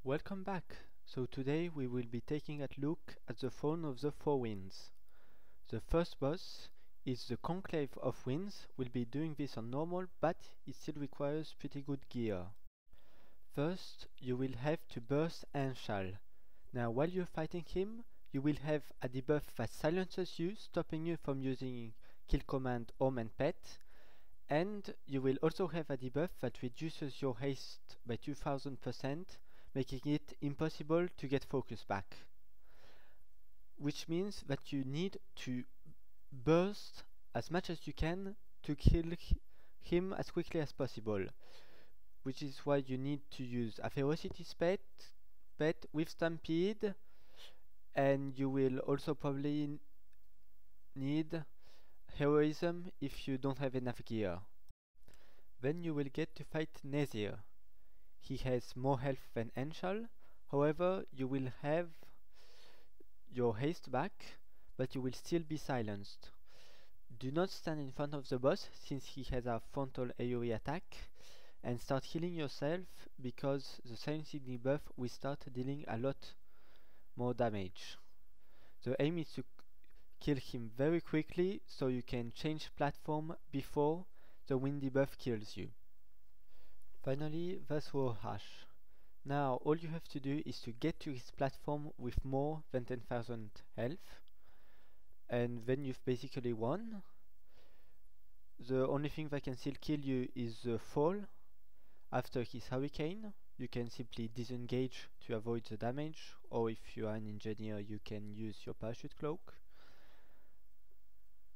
Welcome back. So today we will be taking a look at the throne of the four winds. The first boss is the Conclave of Winds. We'll be doing this on normal, but it still requires pretty good gear. First, you will have to burst Anshal. Now while you're fighting him, you will have a debuff that silences you, stopping you from using kill command or man pet, and you will also have a debuff that reduces your haste by 2000%, making it impossible to get focus back. Which means that you need to burst as much as you can to kill him as quickly as possible. Which is why you need to use a ferocity pet with stampede, and you will also probably need heroism if you don't have enough gear. Then you will get to fight Nazir. He has more health than Anshal, however you will have your haste back, but you will still be silenced. Do not stand in front of the boss since he has a frontal AoE attack, and start healing yourself because the silencing debuff will start dealing a lot more damage. The aim is to kill him very quickly so you can change platform before the wind debuff kills you. Finally, the Throw Hash. Now all you have to do is to get to his platform with more than 10,000 health, and then you've basically won. The only thing that can still kill you is the fall. After his hurricane, you can simply disengage to avoid the damage, or if you are an engineer you can use your parachute cloak.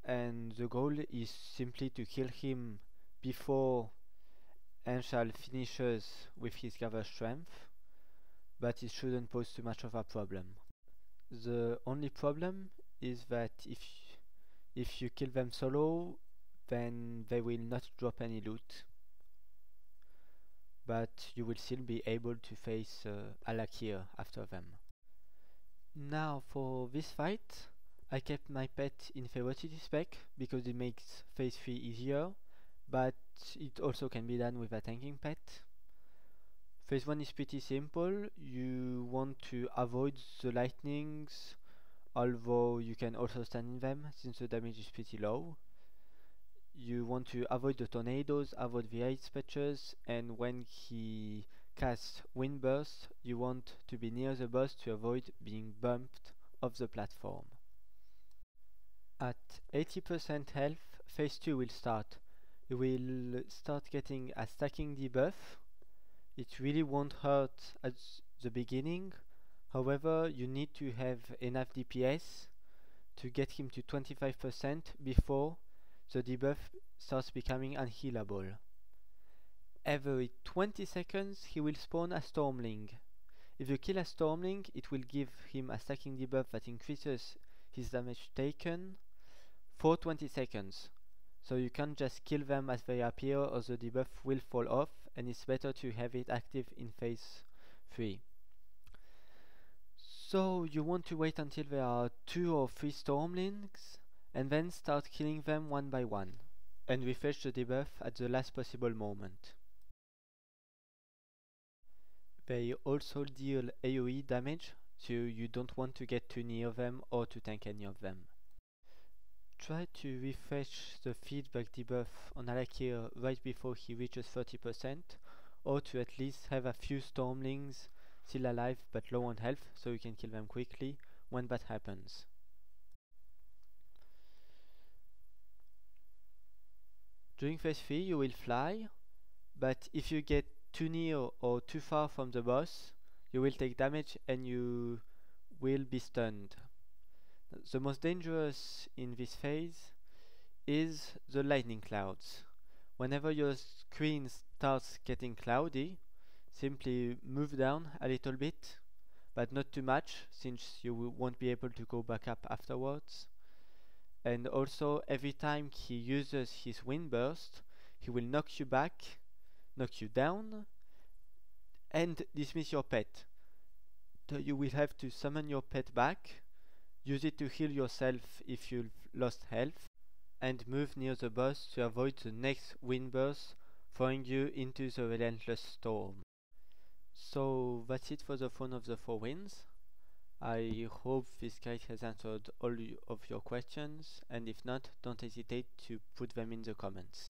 And the goal is simply to kill him before Anshal finishes with his gather strength, but it shouldn't pose too much of a problem. The only problem is that if you kill them solo, then they will not drop any loot, but you will still be able to face Alakir after them. Now for this fight, I kept my pet in ferocity spec because it makes phase 3 easier, but it also can be done with a tanking pet. Phase 1 is pretty simple. You want to avoid the lightnings, although you can also stand in them since the damage is pretty low. You want to avoid the tornadoes, avoid the ice patches, and when he casts wind burst, you want to be near the boss to avoid being bumped off the platform. At 80% health, phase 2 will start. You will start getting a stacking debuff. It really won't hurt at the beginning, however you need to have enough DPS to get him to 25% before the debuff starts becoming unhealable. Every 20 seconds he will spawn a Stormling. If you kill a Stormling, it will give him a stacking debuff that increases his damage taken for 20 seconds. So you can't just kill them as they appear or the debuff will fall off, and it's better to have it active in phase 3. So you want to wait until there are 2 or 3 Stormlings and then start killing them one by one, and refresh the debuff at the last possible moment. They also deal AoE damage, so you don't want to get too near them or to tank any of them. Try to refresh the feedback debuff on Alakir right before he reaches 30%, or to at least have a few Stormlings still alive but low on health so you can kill them quickly when that happens. During phase 3 you will fly, but if you get too near or too far from the boss, you will take damage and you will be stunned. The most dangerous in this phase is the lightning clouds. Whenever your screen starts getting cloudy, simply move down a little bit, but not too much since you won't be able to go back up afterwards. And also every time he uses his wind burst, he will knock you back, knock you down, and dismiss your pet. So you will have to summon your pet back, use it to heal yourself if you've lost health, and move near the boss to avoid the next wind burst throwing you into the relentless storm. So that's it for the phone of the four winds. I hope this guide has answered all of your questions, and if not, don't hesitate to put them in the comments.